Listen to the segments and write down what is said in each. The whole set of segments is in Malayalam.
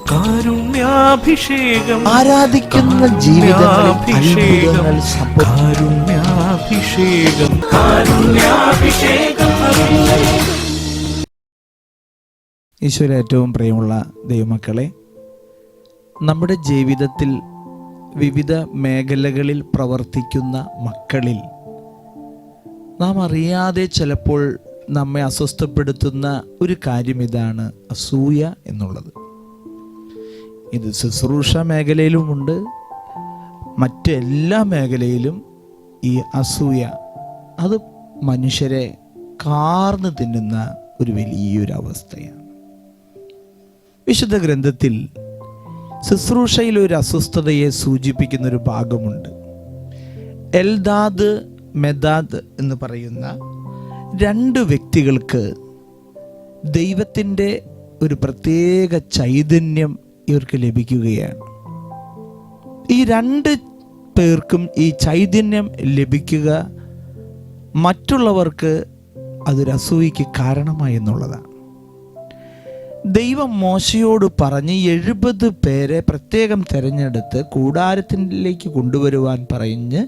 കാരുണ്യാഭിഷേകം, ആരാധിക്കുന്ന ജീവിതങ്ങളിൽ അത്ഭുതങ്ങൾ കാരുണ്യാഭിഷേകം, കാരുണ്യാഭിഷേകം. ഈശോയിൽ ഏറ്റവും പ്രിയമുള്ള ദൈവമക്കളെ, നമ്മുടെ ജീവിതത്തിൽ വിവിധ മേഖലകളിൽ പ്രവർത്തിക്കുന്ന മക്കളിൽ നാം അറിയാതെ ചിലപ്പോൾ നമ്മെ അസ്വസ്ഥപ്പെടുത്തുന്ന ഒരു കാര്യം ഇതാണ് അസൂയ എന്നുള്ളത്. ഇത് ശുശ്രൂഷ മേഖലയിലുമുണ്ട്, മറ്റെല്ലാ മേഖലയിലും ഈ അസൂയ അത് മനുഷ്യരെ കാർന്നു തിന്നുന്ന ഒരു വലിയൊരു അവസ്ഥയാണ്. വിശുദ്ധ ഗ്രന്ഥത്തിൽ ശുശ്രൂഷയിൽ ഒരു അസ്വസ്ഥതയെ സൂചിപ്പിക്കുന്നൊരു ഭാഗമുണ്ട്. എൽദാദ് മെദാദ് എന്ന് പറയുന്ന രണ്ട് വ്യക്തികൾക്ക് ദൈവത്തിൻ്റെ ഒരു പ്രത്യേക ചൈതന്യം ഇവർക്ക് ലഭിക്കുകയാണ്. ഈ രണ്ട് പേർക്കും ഈ ചൈതന്യം ലഭിക്കുക മറ്റുള്ളവർക്ക് അതൊരു അസൂയയ്ക്ക് കാരണമായി എന്നുള്ളതാണ്. ദൈവം മോശയോട് പറഞ്ഞ് 70 പേരെ പ്രത്യേകം തിരഞ്ഞെടുത്ത് കൂടാരത്തിലേക്ക് കൊണ്ടുവരുവാൻ പറഞ്ഞ്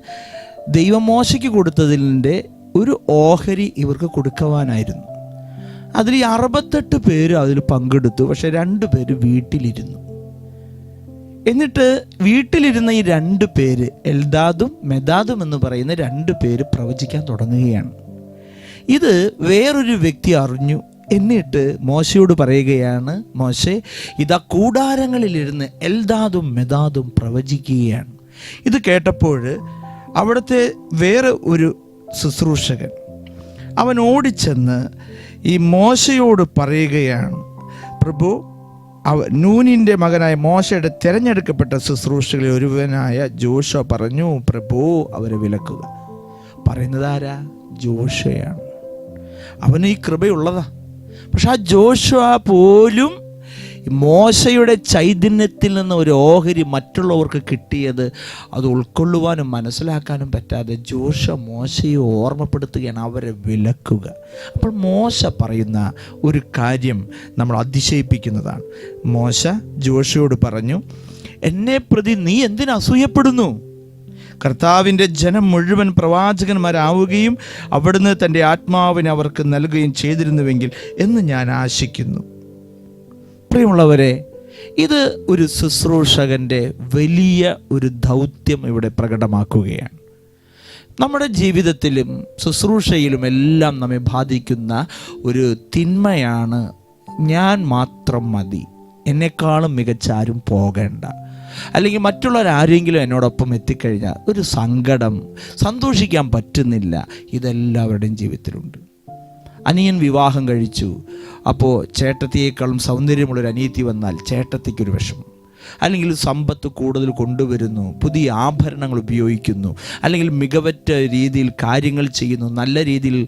ദൈവം മോശയ്ക്ക് കൊടുത്തതിൻ്റെ ഒരു ഓഹരി ഇവർക്ക് കൊടുക്കുവാനായിരുന്നു. അതിൽ 68 പേര് അതിൽ പങ്കെടുത്തു. പക്ഷെ 2 പേര് വീട്ടിലിരുന്നു. എന്നിട്ട് വീട്ടിലിരുന്ന ഈ 2 പേര്, എൽദാദും മെദാദും എന്ന് പറയുന്ന 2 പേര് പ്രവചിക്കാൻ തുടങ്ങുകയാണ്. ഇത് വേറൊരു വ്യക്തി അറിഞ്ഞു. എന്നിട്ട് മോശയോട് പറയുകയാണ്, മോശെ, ഇതാ കൂടാരങ്ങളിലിരുന്ന് എൽദാദും മെദാദും പ്രവചിക്കുകയാണ്. ഇത് കേട്ടപ്പോൾ അവിടുത്തെ വേറെ ഒരു ശുശ്രൂഷകൻ അവൻ ഓടിച്ചെന്ന് ഈ മോശയോട് പറയുകയാണ്, പ്രഭു, നൂനിൻ്റെ മകനായ മോശയുടെ തിരഞ്ഞെടുക്കപ്പെട്ട ശുശ്രൂഷകളിൽ ഒരുവനായ ജോഷുവ പറഞ്ഞു, പ്രഭു, അവരെ വിലക്കുക. പറയുന്നത് ആരാ? ജോഷുവയാണ്. അവന് ഈ കൃപയുള്ളതാ. പക്ഷെ ആ ജോഷുവ പോലും മോശയുടെ ചൈതന്യത്തിൽ നിന്ന് ഒരു ഓഹരി മറ്റുള്ളവർക്ക് കിട്ടിയത് അത് ഉൾക്കൊള്ളുവാനും മനസ്സിലാക്കാനും പറ്റാതെ ജോഷുവ മോശയെ ഓർമ്മപ്പെടുത്തുകയാണ്, അവരെ വിലക്കുക. അപ്പോൾ മോശ പറയുന്ന ഒരു കാര്യം നമ്മൾ അതിശയിപ്പിക്കുന്നതാണ്. മോശ ജോഷുവയോട് പറഞ്ഞു, എന്നെ പ്രതി നീ എന്തിന് അസൂയപ്പെടുന്നു? കർത്താവിൻ്റെ ജനം മുഴുവൻ പ്രവാചകന്മാരാവുകയും അവിടുന്ന് തൻ്റെ ആത്മാവിനെ അവർക്ക് നൽകുകയും ചെയ്തിരുന്നുവെങ്കിൽ എന്ന് ഞാൻ ആശിക്കുന്നു. പ്രിയമുള്ളവരെ, ഇത് ഒരു ശുശ്രൂഷകൻ്റെ വലിയ ഒരു ദൗത്യം ഇവിടെ പ്രകടമാക്കുകയാണ്. നമ്മുടെ ജീവിതത്തിലും ശുശ്രൂഷയിലും എല്ലാം നമ്മെ ബാധിക്കുന്ന ഒരു തിന്മയാണ് ഞാൻ മാത്രം മതി, എന്നെക്കാളും മികച്ച ആരും പോകേണ്ട, അല്ലെങ്കിൽ മറ്റുള്ളവരാരെങ്കിലും എന്നോടൊപ്പം എത്തിക്കഴിഞ്ഞാൽ ഒരു സങ്കടം, സന്തോഷിക്കാൻ പറ്റുന്നില്ല. ഇതെല്ലാവരുടെയും ജീവിതത്തിലുണ്ട്. അനിയൻ വിവാഹം കഴിച്ചു, അപ്പോൾ ചേട്ടത്തിയേക്കാളും സൗന്ദര്യമുള്ളൊരു അനിയത്തി വന്നാൽ ചേട്ടത്തിക്കൊരു വിഷമം. അല്ലെങ്കിൽ സമ്പത്ത് കൂടുതൽ കൊണ്ടുവരുന്നു, പുതിയ ആഭരണങ്ങൾ ഉപയോഗിക്കുന്നു, അല്ലെങ്കിൽ മികവറ്റ രീതിയിൽ കാര്യങ്ങൾ ചെയ്യുന്നു, നല്ല രീതിയിൽ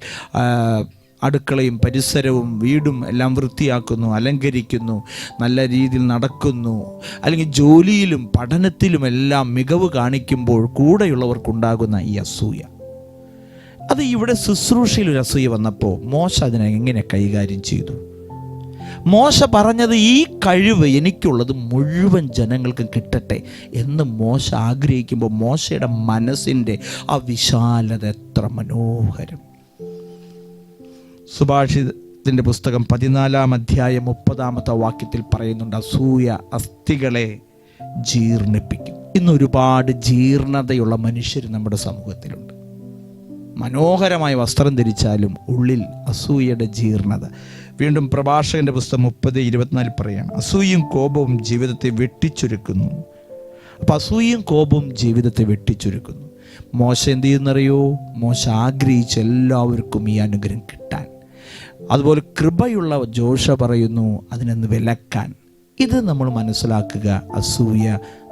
അടുക്കളയും പരിസരവും വീടും എല്ലാം വൃത്തിയാക്കുന്നു, അലങ്കരിക്കുന്നു, നല്ല രീതിയിൽ നടക്കുന്നു, അല്ലെങ്കിൽ ജോലിയിലും പഠനത്തിലും എല്ലാം മികവ് കാണിക്കുമ്പോൾ കൂടെയുള്ളവർക്കുണ്ടാകുന്ന ഈ അസൂയ, അത് ഇവിടെ ശുശ്രൂഷയിൽ ഒരു അസൂയ വന്നപ്പോൾ മോശ അതിനെ എങ്ങനെ കൈകാര്യം ചെയ്തു? മോശ പറഞ്ഞത്, ഈ കഴിവ് എനിക്കുള്ളത് മുഴുവൻ ജനങ്ങൾക്കും കിട്ടട്ടെ എന്ന് മോശ ആഗ്രഹിക്കുമ്പോൾ മോശയുടെ മനസ്സിൻ്റെ ആ വിശാലത എത്ര മനോഹരം! സുഭാഷിതത്തിൻ്റെ പുസ്തകം 14-ാം അധ്യായം 30-ാമത്തെ വാക്യത്തിൽ പറയുന്നുണ്ട്, അസൂയ അസ്ഥികളെ ജീർണിപ്പിക്കും. ഇന്ന് ഒരുപാട് ജീർണതയുള്ള മനുഷ്യർ നമ്മുടെ സമൂഹത്തിലുണ്ട്. മനോഹരമായ വസ്ത്രം ധരിച്ചാലും ഉള്ളിൽ അസൂയയുടെ ജീർണത. വീണ്ടും പ്രഭാഷകൻ്റെ പുസ്തകം 30:24 പറയാണ്, അസൂയയും കോപവും ജീവിതത്തെ വെട്ടിച്ചുരുക്കുന്നു. അപ്പം അസൂയയും കോപവും ജീവിതത്തെ വെട്ടിച്ചുരുക്കുന്നു. മോശ എന്ത് ചെയ്യുന്നറിയോ? മോശ ആഗ്രഹിച്ച എല്ലാവർക്കും ഈ അനുഗ്രഹം കിട്ടാൻ. അതുപോലെ കൃപയുള്ള ജോഷ പറയുന്നു അതിനെന്ന് വിലക്കാൻ. ഇത് നമ്മൾ മനസ്സിലാക്കുക, അസൂയ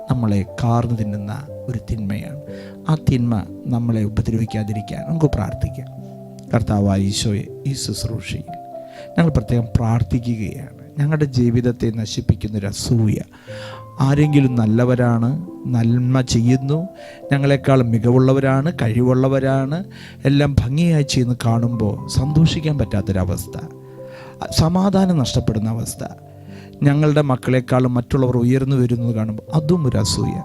നമ്മളെ കാർന്നു തിന്നുന്ന ഒരു തിന്മയാണ്. ആ തിന്മ നമ്മളെ ഉപദ്രവിക്കാതിരിക്കാൻ നമുക്ക് പ്രാർത്ഥിക്കാം. കർത്താവായ ഈശോയെ, ഈ ശുശ്രൂഷയിൽ ഞങ്ങൾ പ്രത്യേകം പ്രാർത്ഥിക്കുകയാണ്. ഞങ്ങളുടെ ജീവിതത്തെ നശിപ്പിക്കുന്നൊരു അസൂയ, ആരെങ്കിലും നല്ലവരാണ്, നന്മ ചെയ്യുന്നു, ഞങ്ങളെക്കാൾ മികവുള്ളവരാണ്, കഴിവുള്ളവരാണ്, എല്ലാം ഭംഗിയായി ചെയ്യുന്നു കാണുമ്പോൾ സന്തോഷിക്കാൻ പറ്റാത്തൊരവസ്ഥ, സമാധാനം നഷ്ടപ്പെടുന്ന അവസ്ഥ. ഞങ്ങളുടെ മക്കളെക്കാളും മറ്റുള്ളവർ ഉയർന്നു വരുന്നത് കാണുമ്പോൾ അതും ഒരു അസൂയ.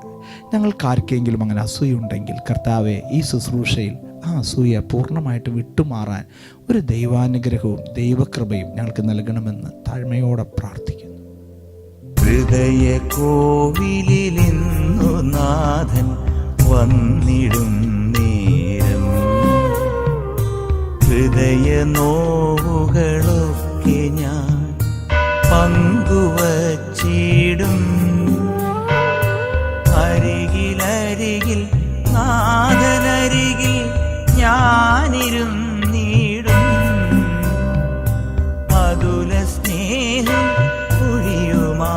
ഞങ്ങൾക്ക് ആർക്കെങ്കിലും അങ്ങനെ അസൂയ ഉണ്ടെങ്കിൽ കർത്താവെ, ഈ ശുശ്രൂഷയിൽ ആ അസൂയ പൂർണ്ണമായിട്ട് വിട്ടുമാറാൻ ഒരു ദൈവാനുഗ്രഹവും ദൈവകൃപയും ഞങ്ങൾക്ക് നൽകണമെന്ന് താഴ്മയോടെ പ്രാർത്ഥിക്കുന്നു. ഹൃദയ കോവിലിന്നു നാഥൻ വന്നിടും നേരം ഹൃദയ നോവുകളൊക്കെ ഞാൻ പങ്കുവച്ചിടും. അരികിലരികിൽ നാഥനരികിൽ ഞാനിരുന്നിടും. അതുല സ്നേഹം ഒഴിയുമാ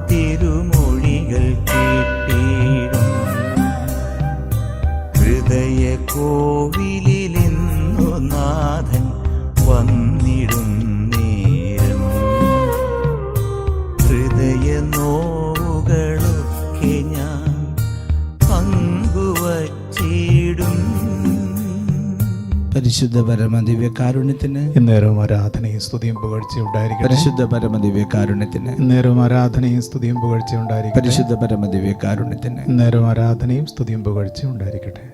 തിരുമൊഴികൾ കേട്ടിടും. ഹൃദയ കോവിലിന്നു നാഥൻ വന്നിടും നേരം ഹൃദയ നോവുകളൊക്കെ ഞാൻ പങ്കുവച്ചിടും. പരിശുദ്ധ പരമദിവ്യകാരുണ്യത്തിന് ഇന്നേരവും ആരാധനയും സ്തുതിയും പുകഴ്ചയും ഉണ്ടായിരിക്കട്ടെ. പരിശുദ്ധ പരമദിവ്യകാരുണ്യത്തിന് ഇന്നേരവും ആരാധനയും സ്തുതിയും പുകഴ്ചയും ഉണ്ടായിരിക്കട്ടെ. പരിശുദ്ധ പരമദിവ്യകാരുണ്യത്തിന് ഇന്നേരവും ആരാധനയും സ്തുതിയും പുകഴ്ചയും ഉണ്ടായിരിക്കട്ടെ.